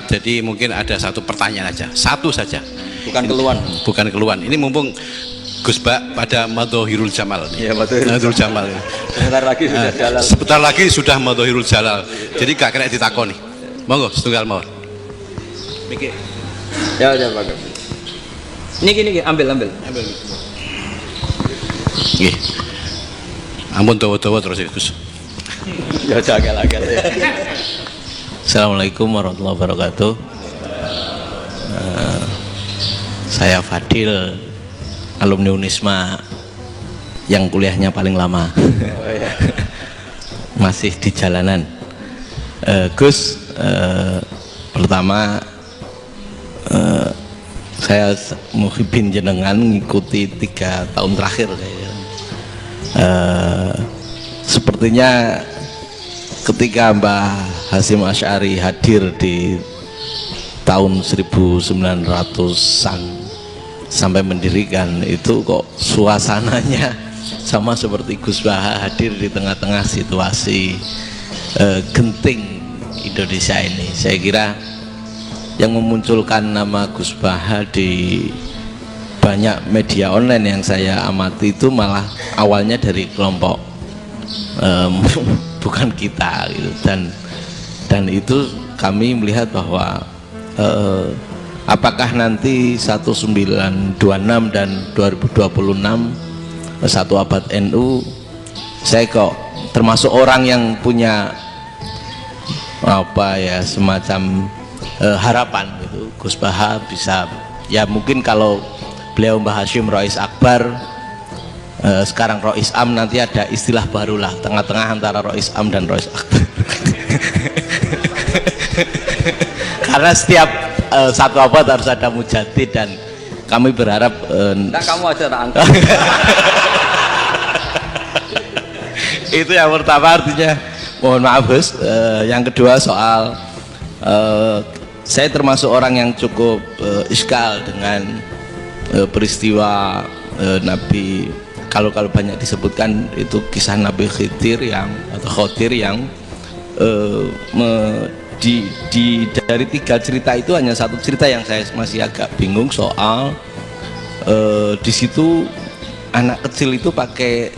Jadi mungkin ada satu pertanyaan aja, satu saja. Bukan keluhan. Bukan keluhan. Ini mumpung Gus Bak pada Madhohirul Jamal. Iya, Madhohirul Jamal. Sebentar lagi sudah jalan. Sebentar lagi sudah Madhohirul Jalal. Jadi gak kena ditakoni. Monggo setunggal mawon. Mikir. Ya Pak. Niki ambil. Nggih. Ampun dawa-dawa terus ya Gus. Ya agak-agak. Assalamualaikum warahmatullahi wabarakatuh. Saya Fadil, alumni Unisma yang kuliahnya paling lama. Masih di jalanan. Gus, pertama saya muhibin jenengan ngikuti 3 tahun terakhir kayaknya. Sepertinya ketika Mbah Hasyim Asy'ari hadir di tahun 1900-an sampai mendirikan itu, kok suasananya sama seperti Gus Baha hadir di tengah-tengah situasi genting Indonesia ini. Saya kira yang memunculkan nama Gus Baha di banyak media online yang saya amati itu malah awalnya dari kelompok bukan kita gitu. Dan itu kami melihat bahwa apakah nanti 1926 dan 2026 satu abad NU, saya kok termasuk orang yang punya semacam harapan gitu, Gus Baha bisa, ya mungkin kalau beliau Mbah Hasyim Rois Akbar, sekarang Rois Am, nanti ada istilah barulah tengah-tengah antara Rois Am dan Rois Akbar. Karena setiap satu abad harus ada mujadid, dan kami berharap kamu aja tak angkat. itu yang pertama, artinya mohon maaf Gus. Yang kedua soal saya termasuk orang yang cukup iskal dengan peristiwa Nabi, kalau banyak disebutkan itu kisah Nabi Khidir yang dari 3 cerita itu hanya satu cerita yang saya masih agak bingung soal di situ anak kecil itu pakai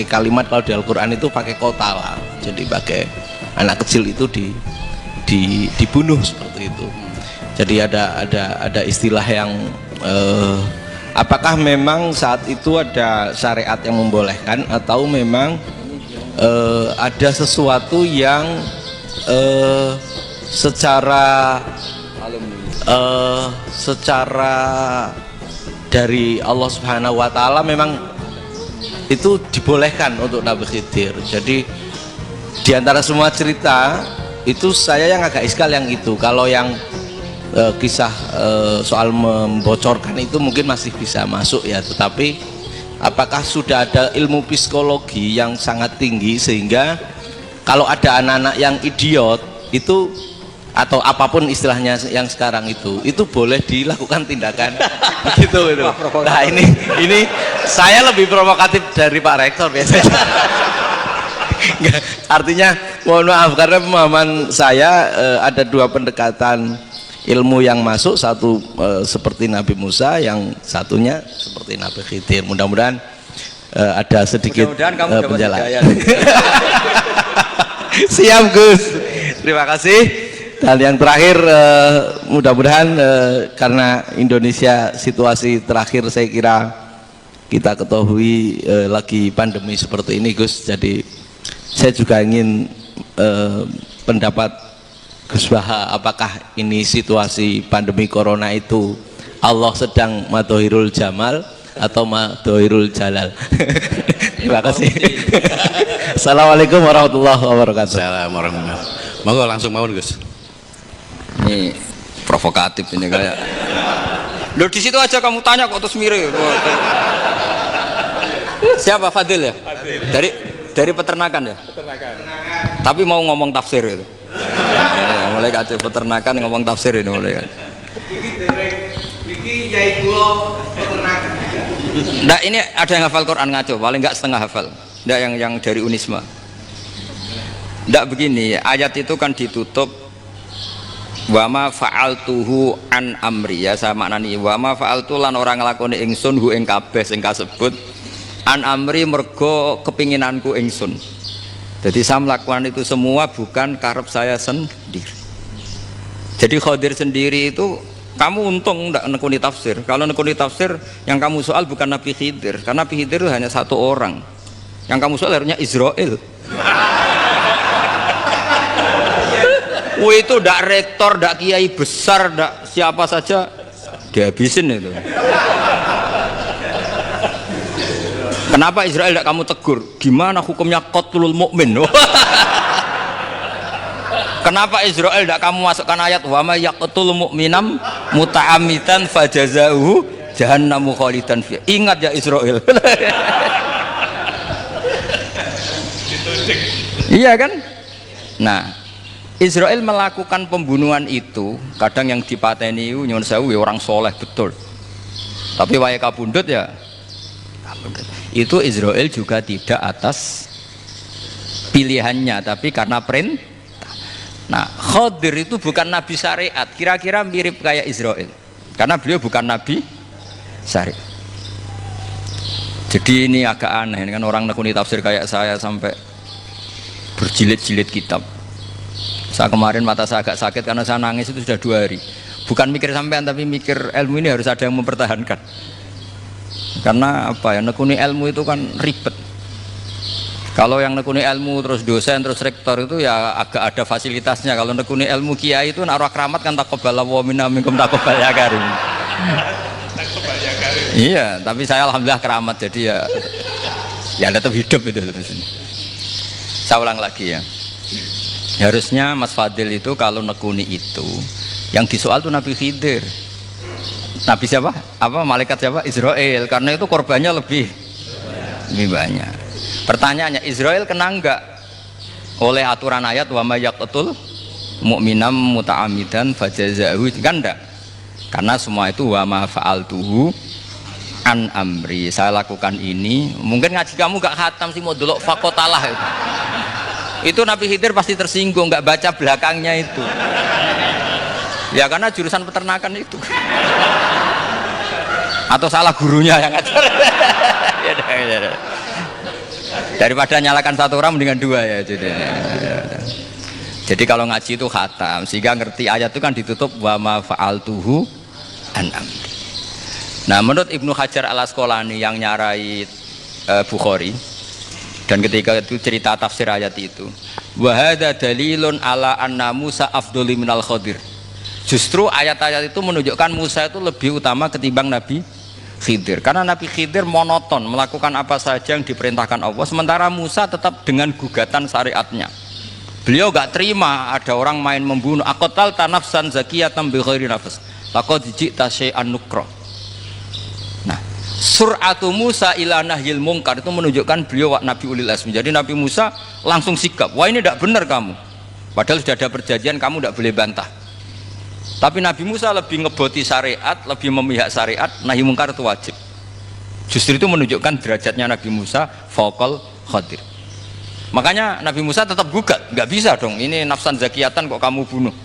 kalimat, kalau di Al-Quran itu pakai kota lah, jadi pakai anak kecil itu dibunuh seperti itu. Jadi ada istilah yang apakah memang saat itu ada syariat yang membolehkan, atau memang ada sesuatu yang secara dari Allah Subhanahu wa Ta'ala memang itu dibolehkan untuk Nabi Khidir. Jadi diantara semua cerita itu saya yang agak iskal yang itu. Kalau yang kisah soal membocorkan itu mungkin masih bisa masuk ya, tetapi apakah sudah ada ilmu psikologi yang sangat tinggi sehingga kalau ada anak-anak yang idiot itu, atau apapun istilahnya yang sekarang itu boleh dilakukan tindakan begitu itu. Nah ini saya lebih provokatif dari Pak Rektor biasanya. Artinya mohon maaf, karena pemahaman saya ada 2 pendekatan ilmu yang masuk, satu seperti Nabi Musa, yang satunya seperti Nabi Khidir. Mudah-mudahan ada sedikit penjelasan. Siap Gus, terima kasih. Dan yang terakhir, mudah-mudahan karena Indonesia situasi terakhir saya kira kita ketahui lagi pandemi seperti ini Gus, jadi saya juga ingin pendapat Gus Baha, apakah ini situasi pandemi corona itu Allah sedang Madhohirul Jamal atau Madhohirul Jalal? Terima kasih. Assalamualaikum warahmatullahi wabarakatuh. Assalamualaikum warahmatullahi wabarakatuh. Monggo langsung mawon Gus. Ini provokatif ini kayak. Loh, di situ aja kamu tanya kok terus mirip. Siapa Fadil ya? Fadil. Dari peternakan ya? Peternakan. Tapi mau ngomong tafsir itu. Mulai kacau peternakan ngomong tafsir ini mulai kan. Iki yai kula peternakan. Nah, ini ada yang hafal Quran ngaco, paling enggak setengah hafal. Enggak yang dari Unisma. Enggak begini, ayat itu kan ditutup wa ma fa'altuhu an amri, ya saya maknani wa ma fa'altu lan orang nglakoni ingsun hu ing kabeh sing kasebut an amri mergo kepinginanku ingsun. Jadi saya melakukan itu semua bukan karep saya sendiri. Jadi Khadir sendiri itu kamu untung tidak nekuni tafsir. Kalau nekuni tafsir yang kamu soal bukan Nabi Khidir, karena Nabi Khidir itu hanya satu orang. Yang kamu soal harusnya Israel. Itu tidak rektor, tidak kiai besar, tidak siapa saja dihabisin itu. Kenapa Israel tidak kamu tegur? Gimana hukumnya qatlul mukmin? Kenapa Israel tidak kamu masukkan ayat wa may yaqtul mu'minam muta'ammidan fajazauhu jahannamu khalidan fiha. Ingat ya Israel. Iya kan? Nah, Israel melakukan pembunuhan itu, kadang yang dipateni nyuwun sewu orang soleh betul. Tapi wae kapundhut ya kapundhut. Itu Israel juga tidak atas pilihannya, tapi karena perintah. Nah, Khadir itu bukan nabi syariat, kira-kira mirip kayak Israel, karena beliau bukan nabi syariat. Jadi ini agak aneh, ini kan orang nekuni tafsir kayak saya sampai berjilid-jilid kitab. Saya kemarin mata saya agak sakit karena saya nangis itu sudah 2 hari. Bukan mikir sampean, tapi mikir ilmu ini harus ada yang mempertahankan. Karena apa ya, nekuni ilmu itu kan ribet. Kalau yang nekuni ilmu terus dosen terus rektor itu ya agak ada fasilitasnya. Kalau nekuni ilmu kiai itu naruh keramat kan taqabbalallahu minna minkum taqabbal ya karim. Iya, tapi saya alhamdulillah keramat, jadi ya tetap hidup itu. Saya ulang lagi ya. Harusnya Mas Fadil itu kalau nekuni itu yang disoal tuh Nabi Khidir. Nabi siapa? Apa malaikat siapa? Israel. Karena itu korbannya lebih banyak. Pertanyaannya, Israel kena enggak oleh aturan ayat wa may yaqtul mu'minam muta'ammidan fajaza'uhu? Kan enggak. Karena semua itu wa ma fa'altuhu an amri. Saya lakukan ini. Mungkin ngaji kamu enggak khatam sih, mau delok fakotalah itu. Itu Nabi Khidir pasti tersinggung, enggak baca belakangnya itu. Ya karena jurusan peternakan itu. Atau salah gurunya yang ngajar. Ya. Daripada nyalakan satu orang mendingan 2 ya. Jadi kalau ngaji itu khatam, sehingga ngerti ayat itu kan ditutup wa ma fa'altuhu an amri. Nah, menurut Ibnu Hajar al-Asqalani yang nyarai Bukhari, dan ketika itu cerita tafsir ayat itu, wa hadza dalilun ala anna Musa afdhalu minal Khadir. Justru ayat-ayat itu menunjukkan Musa itu lebih utama ketimbang Nabi Khidir, karena Nabi Khidir monoton melakukan apa saja yang diperintahkan Allah, sementara Musa tetap dengan gugatan syariatnya. Beliau gak terima ada orang main membunuh. Aqtal tanafsan zakiyatan bi ghairi nafs laqad ji'ta syai'an nukra. Nah, sur'atu Musa ila nahyil munkar itu menunjukkan beliau Nabi ulil azmi. Jadi Nabi Musa langsung sikap, wah ini tidak benar kamu, padahal sudah ada perjanjian, kamu tidak boleh bantah. Tapi Nabi Musa lebih ngeboti syariat, lebih memihak syariat, nahi mungkar itu wajib. Justru itu menunjukkan derajatnya Nabi Musa fauqal Khadir. Makanya Nabi Musa tetap gugat, nggak bisa dong, ini nafsan zakiyatan kok kamu bunuh.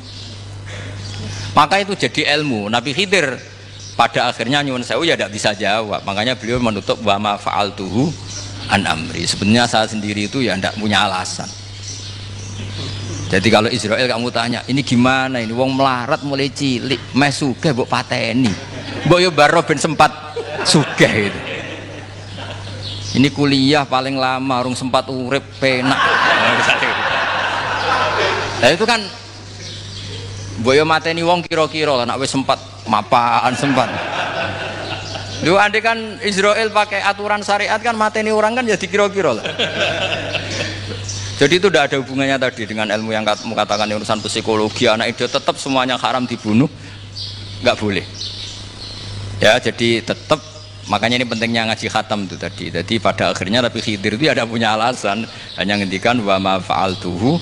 Maka itu jadi ilmu. Nabi Khidir pada akhirnya nyuwun sewu ya tidak bisa jawab. Makanya beliau menutup wa ma fa'altuhu an amri. Sebenarnya saya sendiri itu ya tidak punya alasan. Jadi kalau Israel kamu tanya, ini gimana ini? Wong melarat mulai cilik, meh sugih mbok pateni. Mbok yo baro ben sempat sugih itu. Ini kuliah paling lama, urung sempat urip penak. Nah itu kan mbok yo mateni wong kira-kira lah nek wis sempat mapan sempat. Lho andai kan Israel pakai aturan syariat kan mateni orang kan ya dikira-kira lah. Jadi itu tidak ada hubungannya tadi dengan ilmu yang kamu katakan urusan psikologi, anak itu tetap semuanya haram dibunuh, nggak boleh. Ya jadi tetap, makanya ini pentingnya ngaji khatam itu tadi. Jadi pada akhirnya Nabi Khidir itu ada punya alasan, hanya ngendikan wa ma fa'altuhu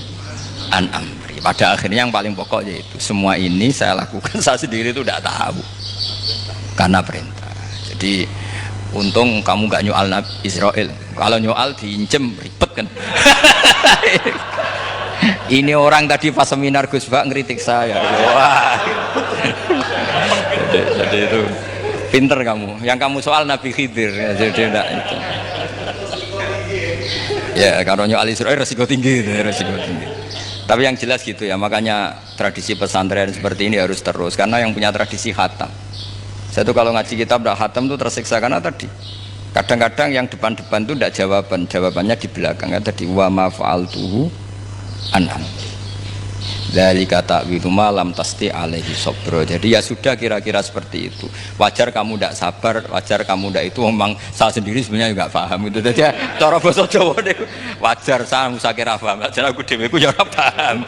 an amri. Pada akhirnya yang paling pokok yaitu semua ini saya lakukan, saya sendiri itu tidak tahu karena perintah. Jadi untung kamu nggak nyual Nabi Israel. Kalau nyual diincem ribet kan. Ini orang tadi pas seminar Gus Bak ngeritik saya. Wah. Jadi itu pinter kamu. Yang kamu soal Nabi Khidir, jadi enggak itu. Ya, kalau nyoal Israil resiko tinggi, resiko tinggi. Tapi yang jelas gitu ya, makanya tradisi pesantren seperti ini harus terus, karena yang punya tradisi khatam. Saya tuh kalau ngaji kitab tidak khatam tuh tersiksa karena tadi. Kadang-kadang yang depan-depan tuh tidak jawaban, jawabannya di belakang. Kan tadi wa ma fa'altuhu an'am. Dzalika ta'wilu ma lam tasti alaihi sabra. Jadi ya sudah kira-kira seperti itu. Wajar kamu tidak sabar, wajar kamu tidak itu, memang saya sendiri sebenarnya juga paham itu. Jadi cara basa Jawa niku wajar saya musakira paham. Jadi aku dhewe ku ya ora paham.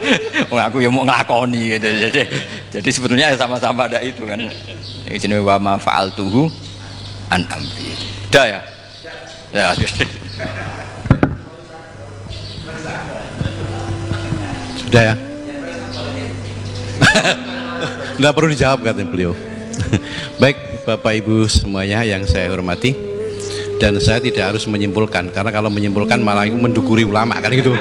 Wong aku ya mau nglakoni gitu. Jadi sebetulnya ya sama-sama ada itu kan. Ini jenenge wa ma fa'altuhu an amri. Dah ya. Ya. Sudah ya. Nggak perlu dijawab katanya beliau. Baik Bapak Ibu semuanya yang saya hormati, dan saya tidak harus menyimpulkan, karena kalau menyimpulkan malah itu mendukuri ulama kan gitu.